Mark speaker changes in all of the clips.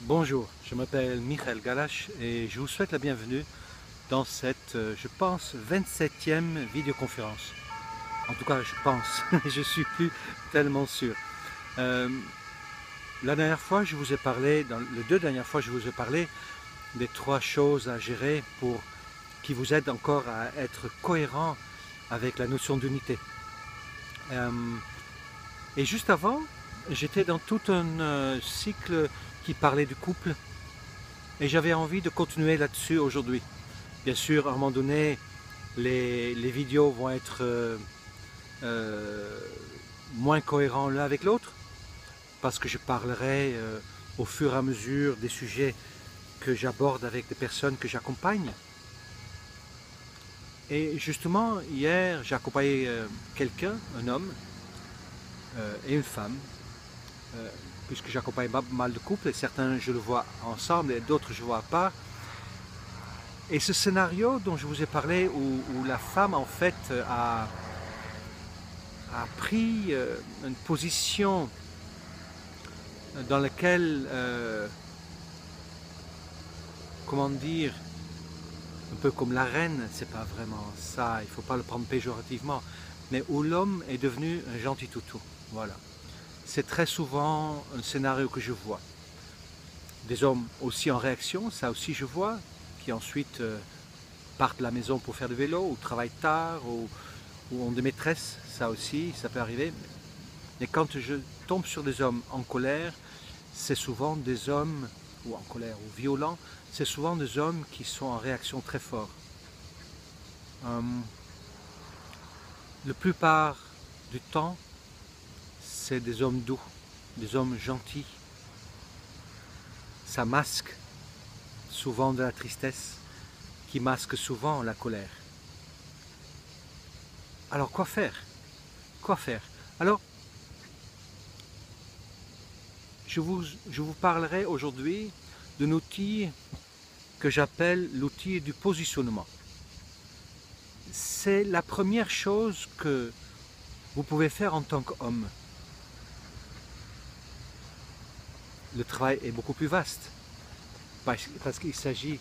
Speaker 1: Bonjour, je m'appelle Michael Galache et je vous souhaite la bienvenue dans cette, je pense, 27e vidéoconférence. En tout cas, je pense, je suis plus tellement sûr. Euh, la dernière fois, je vous ai parlé, dans les deux dernières fois, je vous ai parlé des trois choses à gérer pour qui vous aident encore à être cohérent avec la notion d'unité. Euh, et juste avant, j'étais dans tout un cycle qui parlait du couple et j'avais envie de continuer là-dessus aujourd'hui. Bien sûr, à un moment donné, les vidéos vont être euh, moins cohérents l'un avec l'autre parce que je parlerai au fur et à mesure des sujets que j'aborde avec des personnes que j'accompagne. Et justement, hier, j'ai accompagné quelqu'un, un homme et une femme, euh, puisque j'accompagne pas mal de couples, et certains je le vois ensemble et d'autres je vois à part. Et ce scénario dont je vous ai parlé, où la femme en fait a pris une position dans laquelle, comment dire, un peu comme la reine, c'est pas vraiment ça, il faut pas le prendre péjorativement, mais où l'homme est devenu un gentil toutou. Voilà. C'est très souvent un scénario que je vois. Des hommes aussi en réaction, ça aussi je vois, qui ensuite partent de la maison pour faire du vélo, ou travaillent tard, ou ont des maîtresses, ça aussi, ça peut arriver. Mais quand je tombe sur des hommes en colère, c'est souvent des hommes, ou en colère, ou violents, c'est souvent des hommes qui sont en réaction très fort. Euh, la plupart du temps, c'est des hommes doux, des hommes gentils. Ça masque souvent de la tristesse, qui masque souvent la colère. Alors quoi faire? Quoi faire? Alors, je vous parlerai aujourd'hui d'un outil que j'appelle l'outil du positionnement. C'est la première chose que vous pouvez faire en tant qu'homme. Le travail est beaucoup plus vaste parce qu'il s'agit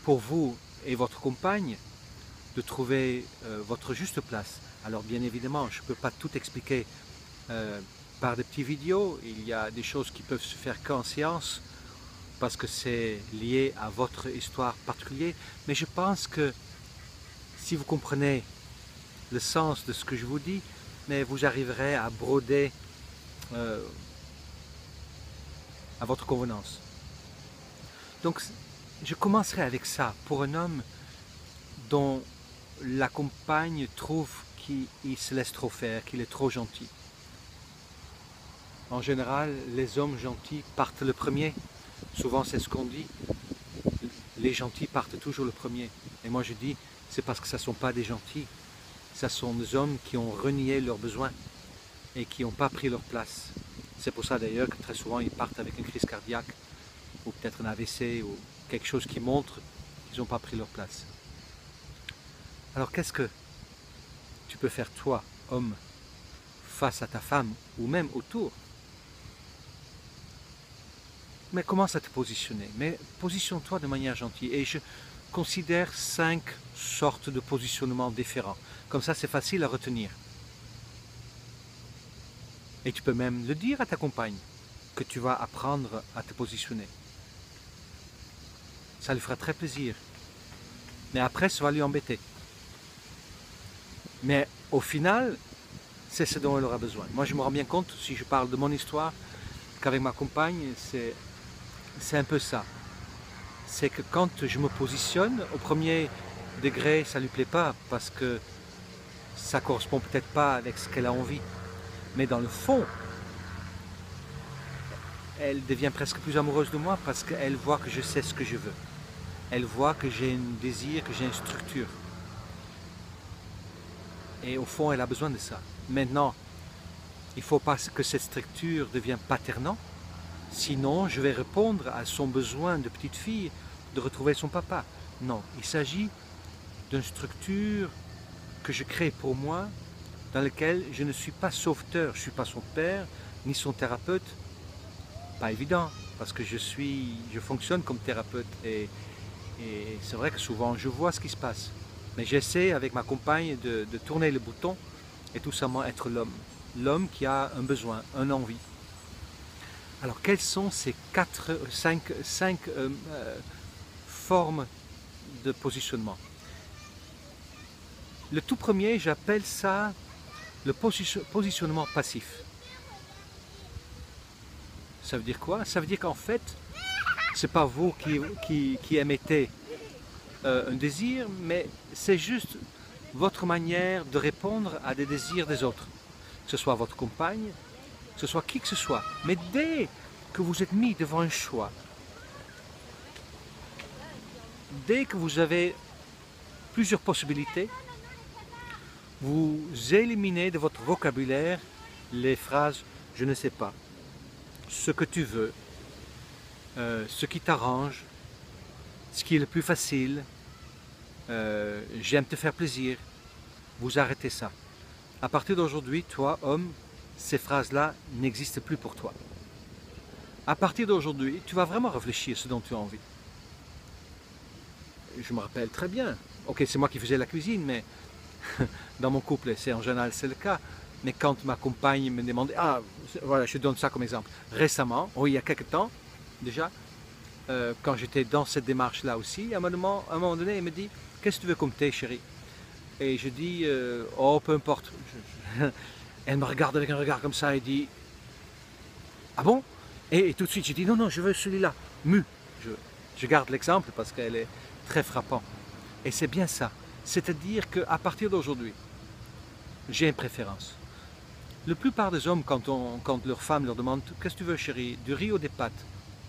Speaker 1: pour vous et votre compagne de trouver votre juste place. Alors bien évidemment, je ne peux pas tout expliquer par des petites vidéos. Il y a des choses qui peuvent se faire qu'en séance parce que c'est lié à votre histoire particulière. Mais je pense que si vous comprenez le sens de ce que je vous dis, mais vous arriverez à broder euh, à votre convenance. Donc je commencerai avec ça. Pour un homme dont la compagne trouve qu'il se laisse trop faire, qu'il est trop gentil. En général, les hommes gentils partent le premier. Souvent c'est ce qu'on dit. Les gentils partent toujours le premier. Et moi je dis, c'est parce que ce ne sont pas des gentils. Ce sont des hommes qui ont renié leurs besoins et qui n'ont pas pris leur place. C'est pour ça d'ailleurs que très souvent ils partent avec une crise cardiaque ou peut-être un AVC ou quelque chose qui montre qu'ils n'ont pas pris leur place. Alors qu'est-ce que tu peux faire toi, homme, face à ta femme ou même autour? Mais commence à te positionner. Mais positionne-toi de manière gentille. Et je considère 5 sortes de positionnements différents. Comme ça, c'est facile à retenir. Et tu peux même le dire à ta compagne que tu vas apprendre à te positionner. Ça lui fera très plaisir. Mais après, ça va lui embêter. Mais au final, c'est ce dont elle aura besoin. Moi, je me rends bien compte, si je parle de mon histoire, qu'avec ma compagne, c'est un peu ça. C'est que quand je me positionne, au premier degré, ça ne lui plaît pas parce que ça ne correspond peut-être pas avec ce qu'elle a envie. Mais dans le fond, elle devient presque plus amoureuse de moi parce qu'elle voit que je sais ce que je veux. Elle voit que j'ai un désir, que j'ai une structure. Et au fond, elle a besoin de ça. Maintenant, il ne faut pas que cette structure devienne paternante. Sinon, je vais répondre à son besoin de petite fille de retrouver son papa. Non, il s'agit d'une structure que je crée pour moi, dans laquelle je ne suis pas sauveteur, je ne suis pas son père, ni son thérapeute. Pas évident, parce que je fonctionne comme thérapeute et c'est vrai que souvent je vois ce qui se passe. Mais j'essaie avec ma compagne de tourner le bouton et tout simplement être l'homme. L'homme qui a un besoin, une envie. Alors quelles sont ces cinq formes de positionnement? Le tout premier, j'appelle ça le positionnement passif. Ça veut dire quoi? Ça veut dire qu'en fait, c'est pas vous qui émettez un désir, mais c'est juste votre manière de répondre à des désirs des autres. Que ce soit votre compagne, que ce soit qui que ce soit. Mais dès que vous êtes mis devant un choix, dès que vous avez plusieurs possibilités, vous éliminez de votre vocabulaire les phrases « je ne sais pas », ce que tu veux, ce qui t'arrange, ce qui est le plus facile, j'aime te faire plaisir. Vous arrêtez ça. À partir d'aujourd'hui, toi, homme, ces phrases-là n'existent plus pour toi. À partir d'aujourd'hui, tu vas vraiment réfléchir à ce dont tu as envie. Je me rappelle très bien. Ok, c'est moi qui faisais la cuisine, mais dans mon couple, en général, c'est le cas. Mais quand ma compagne me demandait, ah, voilà, je donne ça comme exemple. Récemment, il y a quelques temps, déjà, quand j'étais dans cette démarche-là aussi, à un moment donné, elle me dit, qu'est-ce que tu veux comme thé, chérie? Et je dis, oh, peu importe. Elle me regarde avec un regard comme ça et dit, ah bon? Et tout de suite, je dis, non, non, je veux celui-là, mu. Je garde l'exemple parce qu'elle est très frappante. Et c'est bien ça. C'est-à-dire qu'à partir d'aujourd'hui, j'ai une préférence. La plupart des hommes, quand leur femme leur demande « Qu'est-ce que tu veux, chérie, du riz ou des pâtes ?»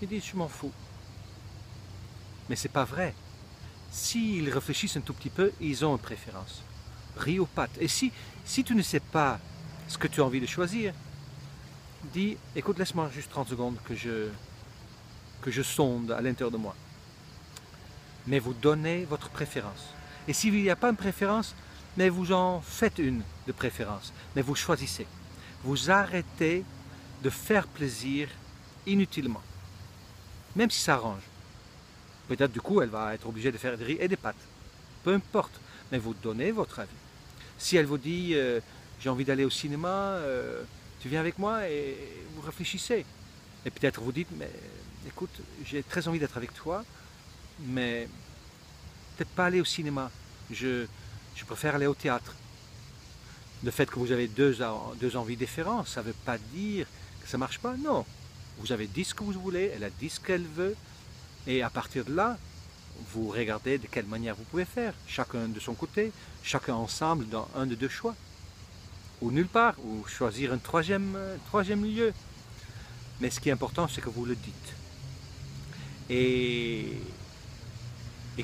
Speaker 1: Ils disent « Je m'en fous. » Mais c'est pas vrai. S'ils réfléchissent un tout petit peu, ils ont une préférence. Riz ou pâtes. Et si tu ne sais pas ce que tu as envie de choisir, dis « Écoute, laisse-moi juste 30 secondes que je sonde à l'intérieur de moi. » Mais vous donnez votre préférence. Et s'il n'y a pas une préférence, mais vous en faites une de préférence. Mais vous choisissez. Vous arrêtez de faire plaisir inutilement. Même si ça arrange. Peut-être du coup, elle va être obligée de faire des riz et des pâtes. Peu importe. Mais vous donnez votre avis. Si elle vous dit j'ai envie d'aller au cinéma, tu viens avec moi, et vous réfléchissez. Et peut-être vous dites, mais écoute, j'ai très envie d'être avec toi, mais peut-être pas aller au cinéma. Je préfère aller au théâtre. Le fait que vous avez deux envies différentes, ça ne veut pas dire que ça ne marche pas. Non. Vous avez dit ce que vous voulez, elle a dit ce qu'elle veut. Et à partir de là, vous regardez de quelle manière vous pouvez faire. Chacun de son côté, chacun ensemble dans un de deux choix. Ou nulle part, ou choisir un troisième lieu. Mais ce qui est important, c'est que vous le dites. Et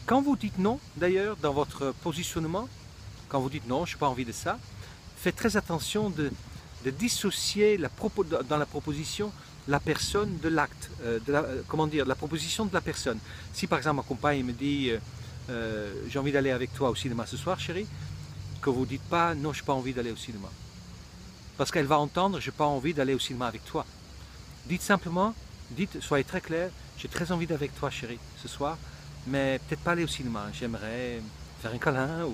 Speaker 1: quand vous dites non, d'ailleurs, dans votre positionnement, quand vous dites non, je n'ai pas envie de ça, faites très attention de dissocier dans la proposition la personne de l'acte, de la proposition de la personne. Si par exemple ma compagne me dit j'ai envie d'aller avec toi au cinéma ce soir, chérie, que vous ne dites pas non, je n'ai pas envie d'aller au cinéma. Parce qu'elle va entendre, je n'ai pas envie d'aller au cinéma avec toi. Dites simplement, soyez très clair, j'ai très envie d'être avec toi, chérie, ce soir, mais peut-être pas aller au cinéma. J'aimerais faire un câlin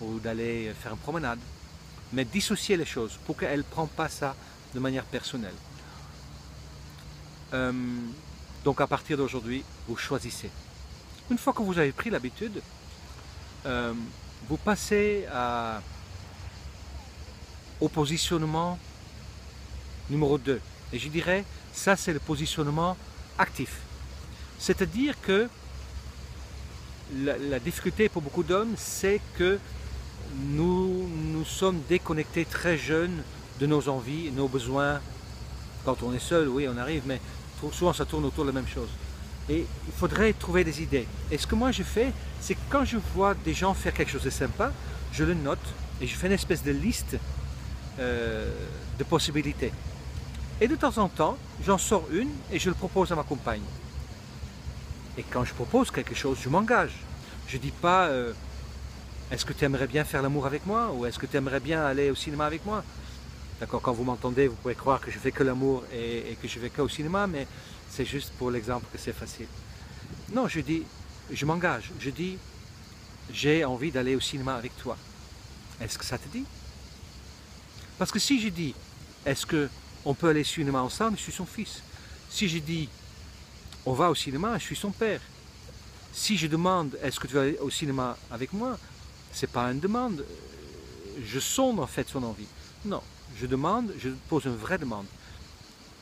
Speaker 1: ou d'aller faire une promenade. Mais dissocier les choses pour qu'elle ne prenne pas ça de manière personnelle. Donc à partir d'aujourd'hui, vous choisissez. Une fois que vous avez pris l'habitude, vous passez au positionnement numéro 2. Et je dirais, ça c'est le positionnement actif. C'est-à-dire que la difficulté pour beaucoup d'hommes, c'est que nous sommes déconnectés très jeunes de nos envies, nos besoins. Quand on est seul, oui, on arrive, mais souvent ça tourne autour de la même chose. Et il faudrait trouver des idées. Et ce que moi je fais, c'est que quand je vois des gens faire quelque chose de sympa, je le note et je fais une espèce de liste de possibilités. Et de temps en temps, j'en sors une et je le propose à ma compagne. Et quand je propose quelque chose, je m'engage. Je ne dis pas est-ce que tu aimerais bien faire l'amour avec moi ou est-ce que tu aimerais bien aller au cinéma avec moi? D'accord, quand vous m'entendez, vous pouvez croire que je fais que l'amour et que je vais qu'au cinéma, mais C'est juste pour l'exemple que c'est facile. Non, je dis, je m'engage. Je dis, j'ai envie d'aller au cinéma avec toi. Est-ce que ça te dit? Parce que si je dis, est-ce qu'on peut aller au cinéma ensemble, je suis son fils. Si je dis, on va au cinéma, je suis son père. Si je demande, est-ce que tu vas aller au cinéma avec moi, c'est pas une demande. Je sonde en fait son envie. Non, je demande, je pose une vraie demande.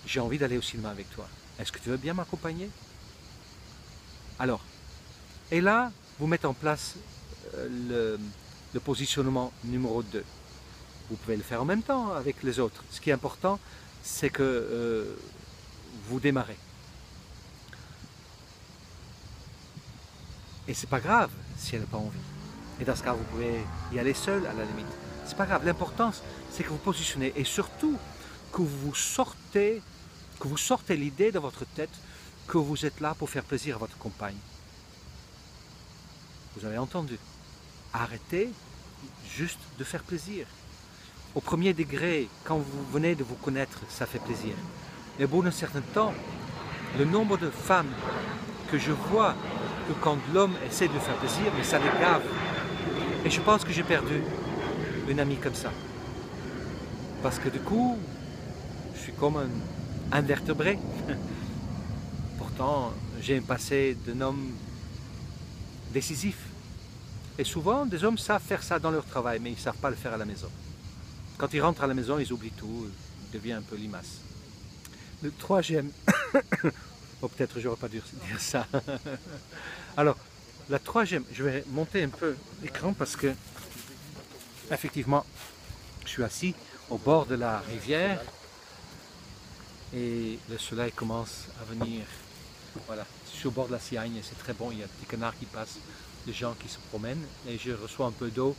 Speaker 1: J'ai envie d'aller au cinéma avec toi. Est-ce que tu veux bien m'accompagner? Alors, et là, vous mettez en place le positionnement numéro 2. Vous pouvez le faire en même temps avec les autres. Ce qui est important, c'est que vous démarrez. Et c'est pas grave si elle n'a pas envie. Et dans ce cas, vous pouvez y aller seul à la limite. C'est pas grave. L'important, c'est que vous positionnez et surtout que vous sortez l'idée de votre tête que vous êtes là pour faire plaisir à votre compagne. Vous avez entendu. Arrêtez juste de faire plaisir. Au premier degré, quand vous venez de vous connaître, ça fait plaisir. Et au bout d'un certain temps, le nombre de femmes que je vois que quand l'homme essaie de lui faire plaisir, mais ça les gave. Et je pense que j'ai perdu une amie comme ça. Parce que du coup, je suis comme un invertébré. Pourtant, j'ai un passé d'un homme décisif. Et souvent, des hommes savent faire ça dans leur travail, mais ils ne savent pas le faire à la maison. Quand ils rentrent à la maison, ils oublient tout, ils deviennent un peu limaces. Le troisième, oh, peut-être j'aurais pas dû dire ça. Alors, la troisième, je vais monter un peu l'écran parce que, effectivement, je suis assis au bord de la rivière et le soleil commence à venir. Voilà, je suis au bord de la Siagne et c'est très bon, il y a des canards qui passent, des gens qui se promènent et je reçois un peu d'eau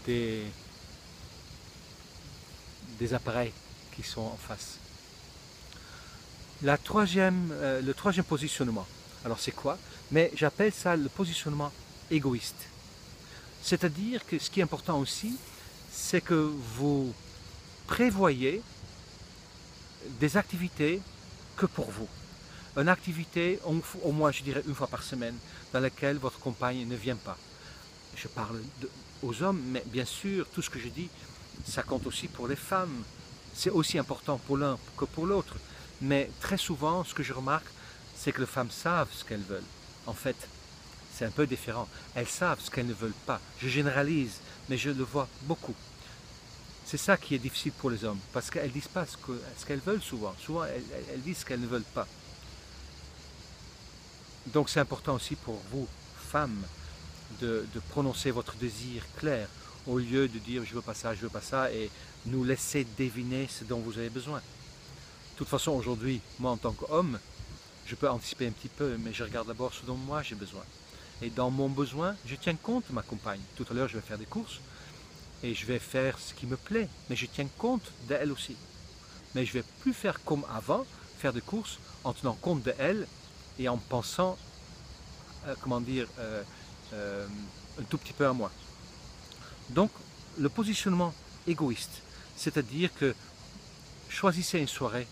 Speaker 1: des appareils qui sont en face. Le troisième positionnement, alors c'est quoi? Mais j'appelle ça le positionnement égoïste. C'est-à-dire que ce qui est important aussi, c'est que vous prévoyez des activités que pour vous. Une activité, au moins je dirais une fois par semaine, dans laquelle votre compagne ne vient pas. Je parle aux hommes, mais bien sûr, tout ce que je dis, ça compte aussi pour les femmes. C'est aussi important pour l'un que pour l'autre. Mais très souvent, ce que je remarque, c'est que les femmes savent ce qu'elles veulent. En fait, c'est un peu différent. Elles savent ce qu'elles ne veulent pas. Je généralise, mais je le vois beaucoup. C'est ça qui est difficile pour les hommes, parce qu'elles ne disent pas ce qu'elles veulent souvent. Souvent, elles disent ce qu'elles ne veulent pas. Donc c'est important aussi pour vous, femmes, de prononcer votre désir clair, au lieu de dire je veux pas ça, et nous laisser deviner ce dont vous avez besoin. De toute façon, aujourd'hui, moi en tant qu'homme, je peux anticiper un petit peu, mais je regarde d'abord ce dont moi j'ai besoin. Et dans mon besoin, je tiens compte de ma compagne. Tout à l'heure, je vais faire des courses et je vais faire ce qui me plaît, mais je tiens compte d'elle aussi. Mais je ne vais plus faire comme avant, faire des courses en tenant compte d'elle et en pensant, un tout petit peu à moi. Donc, le positionnement égoïste, c'est-à-dire que choisissez une soirée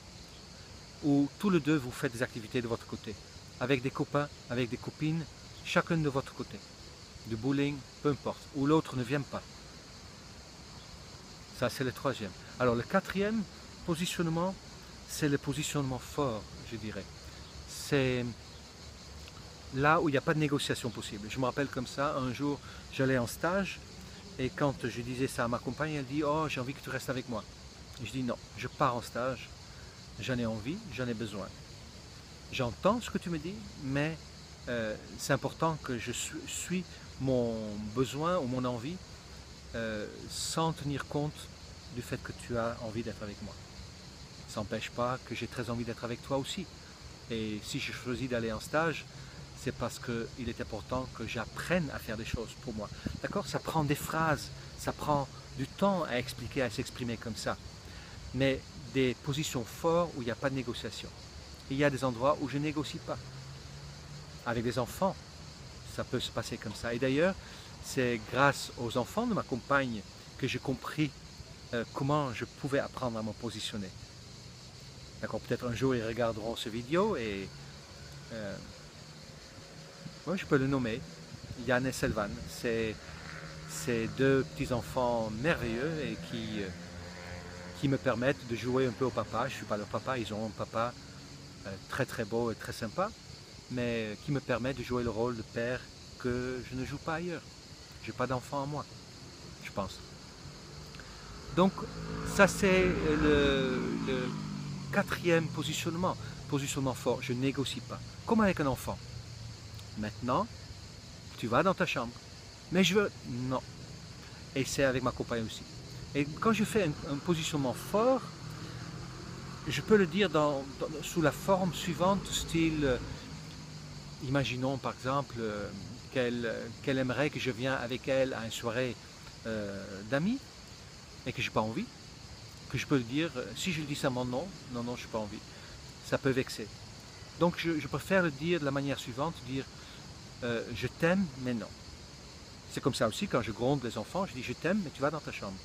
Speaker 1: où tous les deux vous faites des activités de votre côté, avec des copains, avec des copines, chacun de votre côté, du bowling, peu importe, où l'autre ne vient pas. Ça, c'est le troisième. Alors, le quatrième positionnement, c'est le positionnement fort, je dirais. C'est là où il n'y a pas de négociation possible. Je me rappelle comme ça, un jour, j'allais en stage, et quand je disais ça à ma compagne, elle dit « Oh, j'ai envie que tu restes avec moi ». Et je dis « Non, je pars en stage, j'en ai envie, j'en ai besoin. J'entends ce que tu me dis, mais c'est important que je suis mon besoin ou mon envie sans tenir compte du fait que tu as envie d'être avec moi. Ça n'empêche pas que j'ai très envie d'être avec toi aussi. Et si je choisis d'aller en stage, c'est parce qu'il est important que j'apprenne à faire des choses pour moi. D'accord? Ça prend des phrases, ça prend du temps à expliquer, à s'exprimer comme ça. Mais des positions fortes où il n'y a pas de négociation. Et il y a des endroits où je ne négocie pas. Avec des enfants, ça peut se passer comme ça. Et d'ailleurs, c'est grâce aux enfants de ma compagne que j'ai compris comment je pouvais apprendre à me positionner. D'accord, peut-être un jour ils regarderont cette vidéo et ouais, je peux le nommer, Yann et Selvan. C'est deux petits-enfants merveilleux et qui me permettent de jouer un peu au papa. Je ne suis pas leur papa, ils ont un papa très très beau et très sympa, mais qui me permet de jouer le rôle de père que je ne joue pas ailleurs. Je n'ai pas d'enfant à moi, je pense. Donc ça c'est le quatrième positionnement fort. Je ne négocie pas, comme avec un enfant. Maintenant, tu vas dans ta chambre. Mais je veux... Non. Et c'est avec ma compagne aussi. Et quand je fais un positionnement fort, je peux le dire sous la forme suivante, style, imaginons par exemple qu'elle aimerait que je vienne avec elle à une soirée d'amis et que je n'ai pas envie, que je peux le dire, si je le dis seulement non, non, non, je n'ai pas envie. Ça peut vexer. Donc je préfère le dire de la manière suivante, dire je t'aime, mais non. C'est comme ça aussi quand je gronde les enfants, je dis je t'aime, mais tu vas dans ta chambre.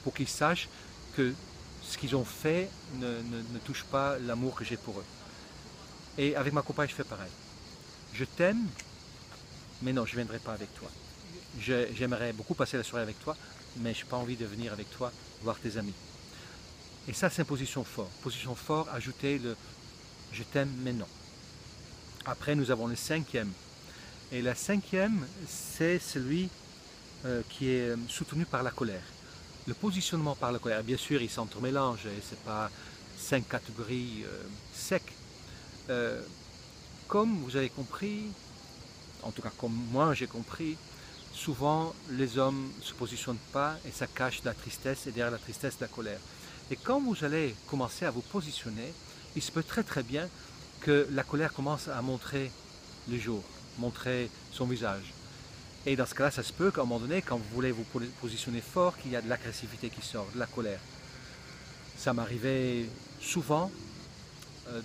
Speaker 1: Pour qu'ils sachent que ce qu'ils ont fait ne touche pas l'amour que j'ai pour eux. Et avec ma compagne, je fais pareil. Je t'aime, mais non, je ne viendrai pas avec toi. J'aimerais beaucoup passer la soirée avec toi, mais je n'ai pas envie de venir avec toi voir tes amis. Et ça, c'est une position forte. Position forte, ajouter le je t'aime, mais non. Après, nous avons le cinquième. Et le cinquième, c'est celui qui est soutenu par la colère. Le positionnement par la colère, bien sûr, il s'entremélange, ce n'est pas 5 catégories secs. Comme vous avez compris, en tout cas comme moi j'ai compris, souvent les hommes ne se positionnent pas et ça cache la tristesse et derrière la tristesse la colère. Et quand vous allez commencer à vous positionner, il se peut très très bien que la colère commence à montrer le jour, montrer son visage. Et dans ce cas-là, ça se peut qu'à un moment donné, quand vous voulez vous positionner fort, qu'il y a de l'agressivité qui sort, de la colère. Ça m'arrivait souvent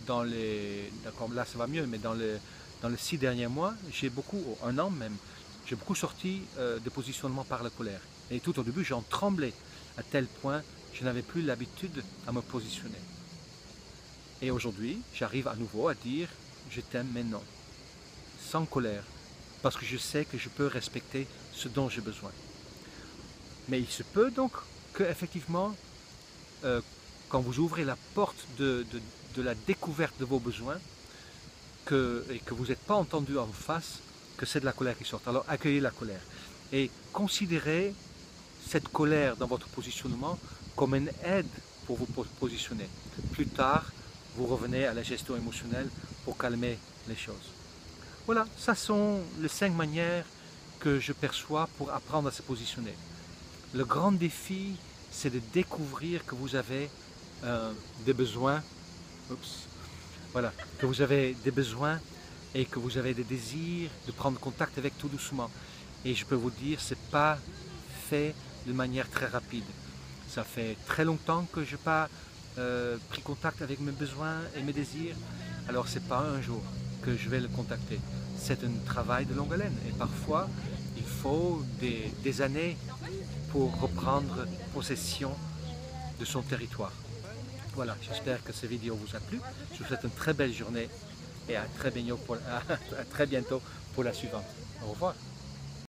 Speaker 1: dans les... D'accord, là ça va mieux, mais dans les 6 derniers mois, j'ai beaucoup, un an même, j'ai beaucoup sorti de positionnement par la colère. Et tout au début, j'en tremblais à tel point je n'avais plus l'habitude à me positionner. Et aujourd'hui, j'arrive à nouveau à dire je t'aime mais non, sans colère, parce que je sais que je peux respecter ce dont j'ai besoin. Mais il se peut donc que effectivement, quand vous ouvrez la porte de la découverte de vos besoins, et que vous n'êtes pas entendu en face, que c'est de la colère qui sort. Alors accueillez la colère et considérez cette colère dans votre positionnement comme une aide pour vous positionner. Plus tard, vous revenez à la gestion émotionnelle pour calmer les choses. Voilà, ça sont les 5 manières que je perçois pour apprendre à se positionner. Le grand défi, c'est de découvrir que vous avez des besoins, voilà, que vous avez des besoins et que vous avez des désirs de prendre contact avec tout doucement. Et je peux vous dire, ce n'est pas fait de manière très rapide. Ça fait très longtemps que je n'ai pas pris contact avec mes besoins et mes désirs. Alors ce n'est pas un jour que je vais le contacter. C'est un travail de longue haleine. Et parfois, il faut des années pour reprendre possession de son territoire. Voilà, j'espère que cette vidéo vous a plu. Je vous souhaite une très belle journée et à très bientôt pour la suivante. Au revoir.